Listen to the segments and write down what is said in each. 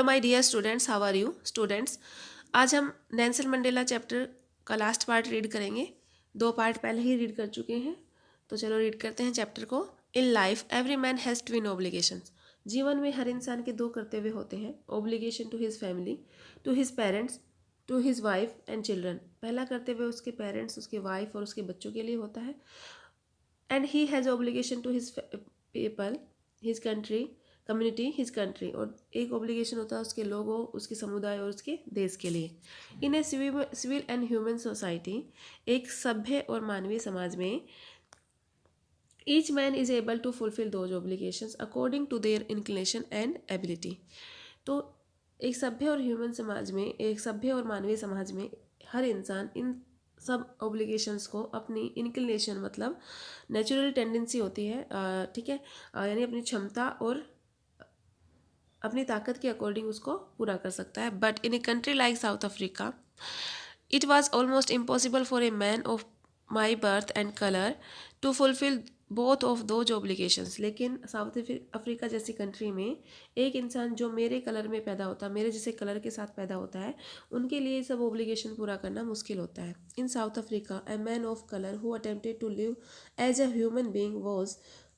Hello my dear students, how are you students. आज हम Nelson Mandela chapter का last part read करेंगे। 2 part पहले ही रीड कर चुके हैं, तो चलो रीड करते हैं चैप्टर को। In life every man has twin obligations. जीवन में हर इंसान के 2 कर्तव्य होते हैं। Obligation to his family, to his parents, to his wife and children. पहला कर्तव्य उसके पेरेंट्स, उसके वाइफ और उसके बच्चों के लिए होता है। And he has obligation to his people, his country, community, his country. और एक ऑब्लिगेशन होता है उसके लोगों, उसके समुदाय और उसके देश के लिए। In a civil and human society, एक सभ्य और मानवीय समाज में, each man is able to fulfil those obligations according to their inclination and ability. तो एक सभ्य और ह्यूमन समाज में, एक सभ्य और मानवीय समाज में हर इंसान इन सब ऑब्लिगेशंस को अपनी इंक्लिनेशन मतलब नेचुरल टेंडेंसी होती है, ठीक है, यानी अपनी क्षमता और अपनी ताकत के अकॉर्डिंग उसको पूरा कर सकता है। But in a country like South Africa, it was almost impossible for a man of my birth and colour to fulfil both of those obligations. लेकिन साउथ अफ्रीका जैसी कंट्री में एक इंसान जो मेरे कलर में पैदा होता है, मेरे जैसे कलर के साथ पैदा होता है, उनके लिए सब ऑब्लिगेशन पूरा करना मुश्किल होता है। In South Africa, a man of colour who attempted to live as a human being was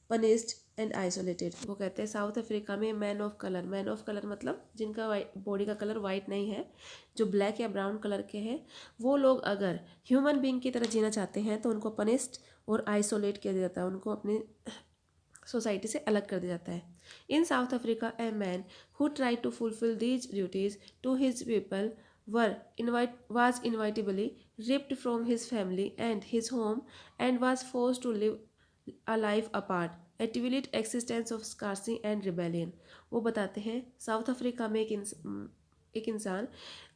punished and isolated. वो कहते हैं साउथ अफ्रीका में मैन ऑफ कलर मतलब जिनका बॉडी का कलर वाइट नहीं है, जो ब्लैक या ब्राउन कलर के हैं, वो लोग अगर ह्यूमन बींग की तरह जीना चाहते हैं तो उनको पनिस्ड और आइसोलेट किया जाता है, उनको अपनी सोसाइटी से अलग कर दिया जाता है। In South Africa, a man who try to fulfil these duties to his people was inevitably ripped from his family and his home and was forced to live a life apart, a twilight existence of scarcity and rebellion। वो बताते हैं South Africa में एक इंसान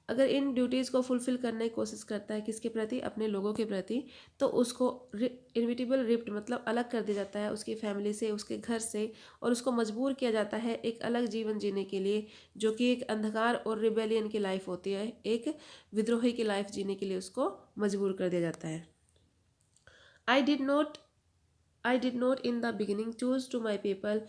अगर इन duties को fulfil करने की कोशिश करता है, किसके प्रति, अपने लोगों के प्रति, तो उसको इनविटेबल रिप्ट मतलब अलग कर दिया जाता है उसकी फैमिली से, उसके घर से, और उसको मजबूर किया जाता है एक अलग जीवन जीने के लिए, जो कि एक अंधकार और रिबेलियन की लाइफ होती है, एक विद्रोही की लाइफ जीने के लिए उसको मजबूर कर दिया जाता है। I did not in the beginning choose to my people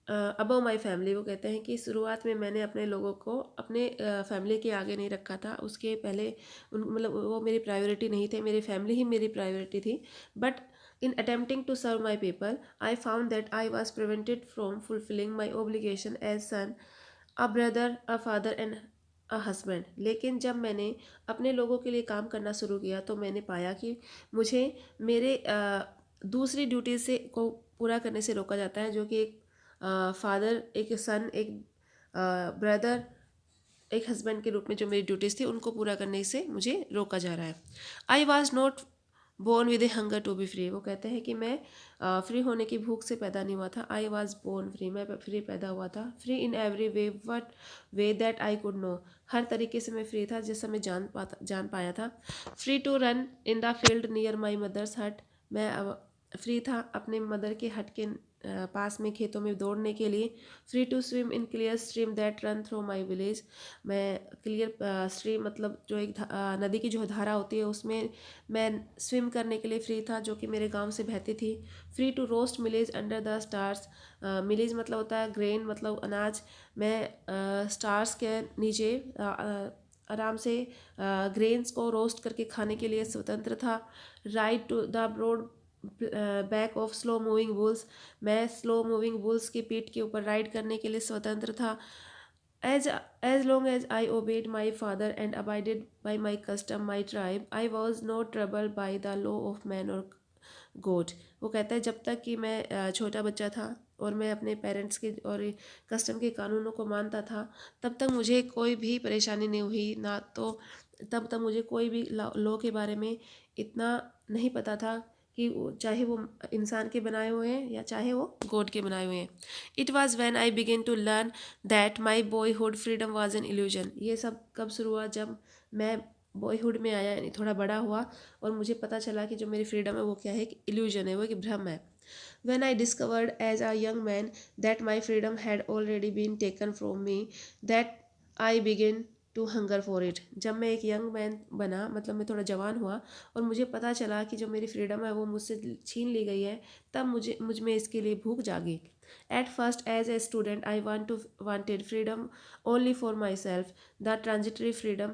above my family. वो कहते हैं कि शुरुआत में मैंने अपने लोगों को अपने फैमिली के आगे नहीं रखा था, उसके पहले उन मतलब वो मेरी प्रायोरिटी नहीं थे, मेरी फैमिली ही मेरी प्रायोरिटी थी। But in attempting to serve my people I found that I was prevented from fulfilling my obligation as son, a brother, a father and a husband. लेकिन जब मैंने अपने लोगों के लिए काम करना शुरू किया तो मैंने पाया कि मुझे मेरे दूसरी ड्यूटीज से को पूरा करने से रोका जाता है, जो कि एक फादर, एक सन, एक ब्रदर, एक हस्बैंड के रूप में जो मेरी ड्यूटीज़ थी उनको पूरा करने से मुझे रोका जा रहा है। I was not born with a hunger to be free. वो कहते हैं कि मैं फ्री होने की भूख से पैदा नहीं हुआ था। आई वॉज बोर्न फ्री, मैं फ्री पैदा हुआ था। Free in every way what way that I could know, हर तरीके से मैं फ्री था जैसा मैं जान पाया था। Free to run in the field near my mother's hut, मैं फ्री था अपने मदर के हट के पास में खेतों में दौड़ने के लिए। Free to swim in clear stream that run through my village, मैं क्लियर स्ट्रीम मतलब जो एक नदी की जो धारा होती है उसमें मैं स्विम करने के लिए फ्री था, जो कि मेरे गांव से बहती थी। फ्री टू रोस्ट मिलेज अंडर द स्टार्स, मिलेज मतलब होता है ग्रेन मतलब अनाज, मैं स्टार्स के नीचे आराम से ग्रेन्स को रोस्ट करके खाने के लिए स्वतंत्र था। Ride to the broad back of slow moving bulls, मैं स्लो मूविंग बुल्स की पीठ के ऊपर राइड करने के लिए स्वतंत्र था। As long as I obeyed my father and abided by my custom my tribe, I was not troubled by the law of man or God. वो कहता है जब तक कि मैं छोटा बच्चा था और मैं अपने पेरेंट्स के और कस्टम के कानूनों को मानता था, तब तक मुझे कोई भी परेशानी नहीं हुई ना, तो तब तक मुझे कोई भी लॉ के बारे में इतना नहीं पता था कि चाहे वो इंसान के बनाए हुए हैं या चाहे वो गॉड के बनाए हुए हैं। It was when I began to learn that my boyhood freedom was an illusion. ये सब कब शुरू हुआ, जब मैं बॉयहुड में आया, यानी थोड़ा बड़ा हुआ और मुझे पता चला कि जो मेरी फ्रीडम है वो क्या है, एक इल्यूजन है, वो एक भ्रम है। When I discovered as a young man that my freedom had already been taken from me, that I began to hunger for it. जब मैं एक यंग मैन बना, मतलब मैं थोड़ा जवान हुआ और मुझे पता चला कि जो मेरी फ्रीडम है वो मुझसे छीन ली गई है, तब मुझ में इसके लिए भूख जागी। At first as a student I wanted freedom only for my self, the transitory freedom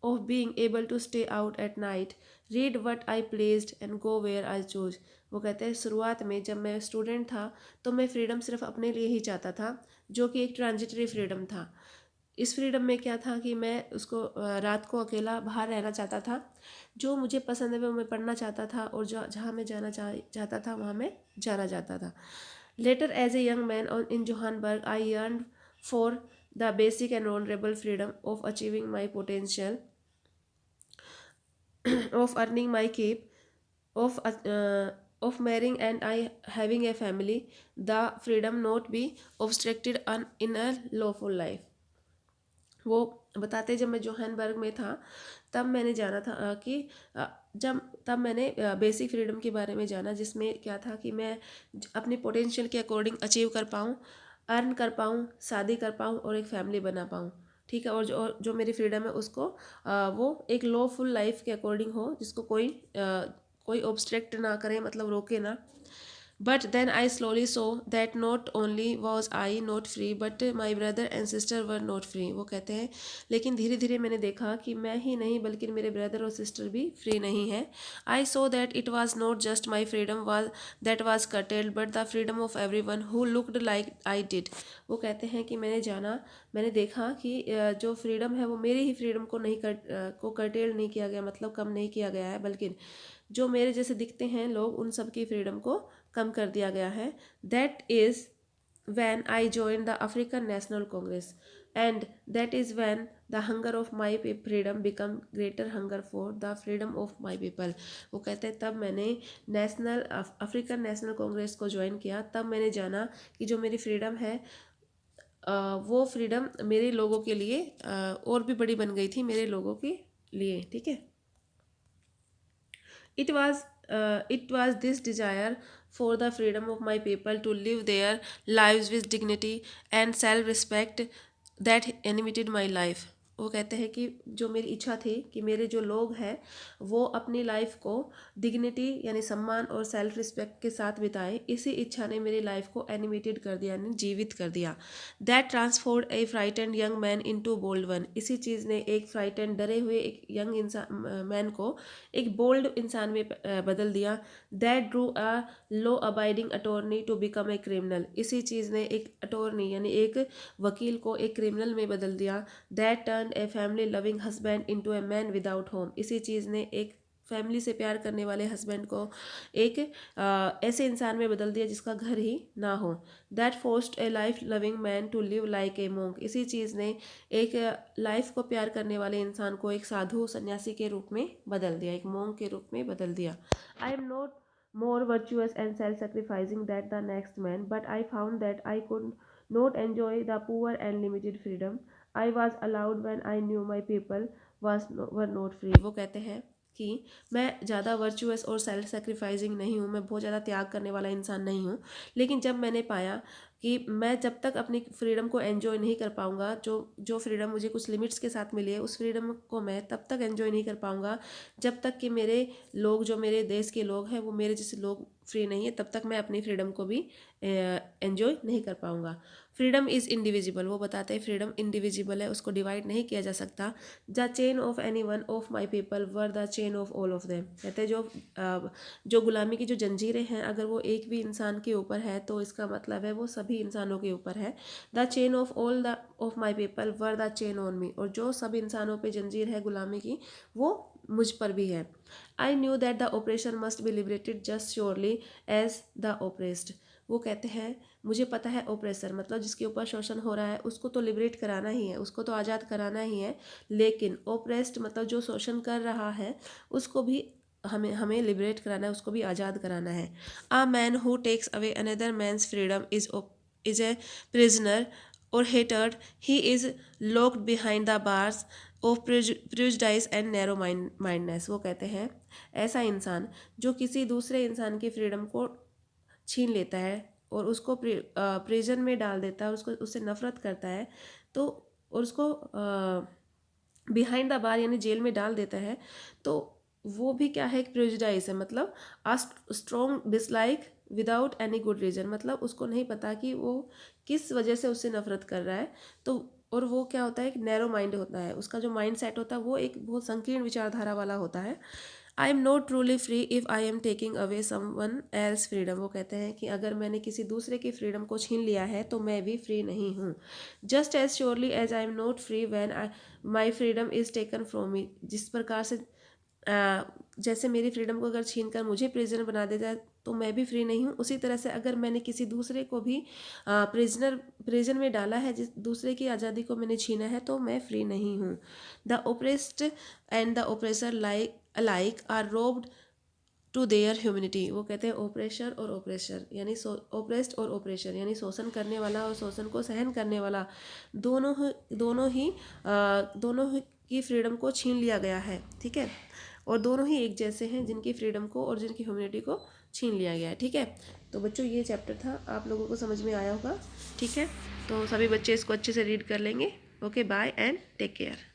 of being able to stay out at night, read what I pleased and go where I chose। वो कहते हैं शुरुआत में जब मैं student था तो मैं फ्रीडम सिर्फ अपने लिए ही चाहता था, जो कि एक ट्रांजिटरी फ्रीडम था। इस फ्रीडम में क्या था कि मैं उसको रात को अकेला बाहर रहना चाहता था, जो मुझे पसंद है वो मैं पढ़ना चाहता था, और जो जहाँ मैं जाना चाहता था वहाँ मैं जाना चाहता था। Later as a young man in Johannesburg I yearned for the basic and honorable freedom of achieving my potential, of earning my keep, of marrying and I having a family, the freedom not be obstructed in a lawful life। वो बताते जब मैं जोहानबर्ग में था तब मैंने जाना था कि जब तब मैंने बेसिक फ्रीडम के बारे में जाना, जिसमें क्या था कि मैं अपनी पोटेंशियल के अकॉर्डिंग अचीव कर पाऊँ, अर्न कर पाऊँ, शादी कर पाऊँ और एक फैमिली बना पाऊँ। ठीक है, और जो मेरी फ्रीडम है उसको वो एक लॉफुल लाइफ के अकॉर्डिंग हो, जिसको कोई ऑब्स्ट्रक्ट ना करे, मतलब रोके ना। But then I slowly saw that not only was I not free but my brother and sister were not free. वो कहते हैं लेकिन धीरे धीरे मैंने देखा कि मैं ही नहीं बल्कि मेरे ब्रदर और सिस्टर भी फ्री नहीं है। I saw that it was not just my freedom was that was curtailed but the freedom of everyone who looked like I did. वो कहते हैं कि मैंने देखा कि जो फ्रीडम है वो मेरी ही फ्रीडम को नहीं कर्टेल नहीं किया गया, मतलब कम नहीं किया गया है, बल्कि जो मेरे जैसे दिखते हैं लोग उन सब की फ्रीडम को कम कर दिया गया है। That is when I join the African national Congress and that is when the hunger of my freedom become greater hunger for the freedom of my people. वो कहते हैं तब मैंने अफ्रीकन नेशनल कांग्रेस को ज्वाइन किया, तब मैंने जाना कि जो मेरी फ्रीडम है वो फ्रीडम मेरे लोगों के लिए और भी बड़ी बन गई थी, मेरे लोगों के लिए। ठीक है, it was this desire for the freedom of my people to live their lives with dignity and self-respect that animated my life। वो कहते हैं कि जो मेरी इच्छा थी कि मेरे जो लोग हैं वो अपनी लाइफ को डिग्निटी यानी सम्मान और सेल्फ रिस्पेक्ट के साथ बिताएं, इसी इच्छा ने मेरी लाइफ को एनिमेटेड कर दिया यानी जीवित कर दिया। That transformed a frightened young man into bold one. इसी चीज़ ने एक फ्राइटेंड डरे हुए एक यंग इंसान मैन को एक बोल्ड इंसान में बदल दिया। That drew a law abiding attorney to become a criminal. इसी चीज़ ने एक अटॉर्नी यानी एक वकील को एक क्रिमिनल में बदल दिया। That turn a family loving husband into a man without home. इसी चीज़ ने एक फैमिली से प्यार करने वाले हस्बैंड को एक ऐसे इंसान में बदल दिया जिसका घर ही ना हो। That forced a life loving man to live like a monk. इसी चीज़ ने एक लाइफ को प्यार करने वाले इंसान को एक साधु सन्यासी के रूप में बदल दिया, एक मोंक के रूप में बदल दिया। आई am not more virtuous and self-sacrificing than the next man, but I found that I could not enjoy the poor and limited freedom I was allowed when I knew my people were not free। वो कहते हैं कि मैं ज़्यादा virtuous और self sacrificing नहीं हूँ, मैं बहुत ज़्यादा त्याग करने वाला इंसान नहीं हूँ, लेकिन जब मैंने पाया कि मैं जब तक अपनी फ्रीडम को एंजॉय नहीं कर पाऊँगा, जो फ्रीडम मुझे कुछ लिमिट्स के साथ मिली है उस फ्रीडम को मैं तब तक एंजॉय नहीं कर पाऊँगा जब तक कि मेरे लोग, जो मेरे देश के लोग हैं वो मेरे जैसे लोग फ्री नहीं है, तब तक मैं अपनी फ्रीडम को भी एंजॉय नहीं कर पाऊँगा। Freedom is indivisible. वो बताते हैं फ्रीडम इंडिविजिबल है, उसको डिवाइड नहीं किया जा सकता। The chain of any one of my people were the chain of all of them. कहते हैं जो गुलामी की जो जंजीरें हैं अगर वो एक भी इंसान के ऊपर है तो इसका मतलब है वो सभी इंसानों के ऊपर है। The chain of all the of my people were the chain on me. और जो सब इंसानों पे जंजीर है गुलामी की वो मुझ पर भी है। I knew that the oppressor must be liberated just surely as the oppressed. वो कहते हैं मुझे पता है ओप्रेसर मतलब जिसके ऊपर शोषण हो रहा है उसको तो लिबरेट कराना ही है, उसको तो आज़ाद कराना ही है, लेकिन ओप्रेस्ड मतलब जो शोषण कर रहा है उसको भी हमें लिबरेट कराना है, उसको भी आज़ाद कराना है। A man who takes away another man's freedom is a prisoner or hatred, he is locked behind the bars of prejudice and narrow mindedness. वो कहते हैं ऐसा इंसान जो किसी दूसरे इंसान की फ्रीडम को छीन लेता है और उसको प्रिजन में डाल देता है, उसको उससे नफरत करता है तो और उसको बिहाइंड द बार यानी जेल में डाल देता है, तो वो भी क्या है, एक प्रेजुडाइज है, मतलब a strong dislike without any good reason, मतलब उसको नहीं पता कि वो किस वजह से उससे नफरत कर रहा है। तो और वो क्या होता है, एक नैरो माइंड होता है, उसका जो माइंड सेट होता है वो एक बहुत संकीर्ण विचारधारा वाला होता है। आई am not truly free if I am taking away someone else freedom, वो कहते हैं कि अगर मैंने किसी दूसरे की फ्रीडम को छीन लिया है तो मैं भी फ्री नहीं हूँ। Just as surely as I am not free when I my freedom is taken from me, जिस प्रकार से जैसे मेरी फ्रीडम को अगर छीन कर मुझे प्रिजनर बना देता है तो मैं भी फ्री नहीं हूँ, उसी तरह से अगर मैंने किसी दूसरे को भी प्रिजन में डाला है, जिस दूसरे की आज़ादी को मैंने छीना है, तो मैं फ्री नहीं हूँ। The oppressed and the oppressor like are robbed to their humanity, वो कहते हैं ओप्रेशर और ओप्रेशर यानी ओप्रेस्ड और ओप्रेशर यानी शोषण करने वाला और शोषण को सहन करने वाला, दोनों ही की फ्रीडम को छीन लिया गया है। ठीक है, और दोनों ही एक जैसे हैं, जिनकी फ्रीडम को और जिनकी ह्यूमिनिटी को छीन लिया गया है। ठीक है, तो बच्चों ये चैप्टर था, आप लोगों को समझ में आया होगा। ठीक है, तो सभी बच्चे इसको अच्छे से रीड कर लेंगे। Okay, bye and take care.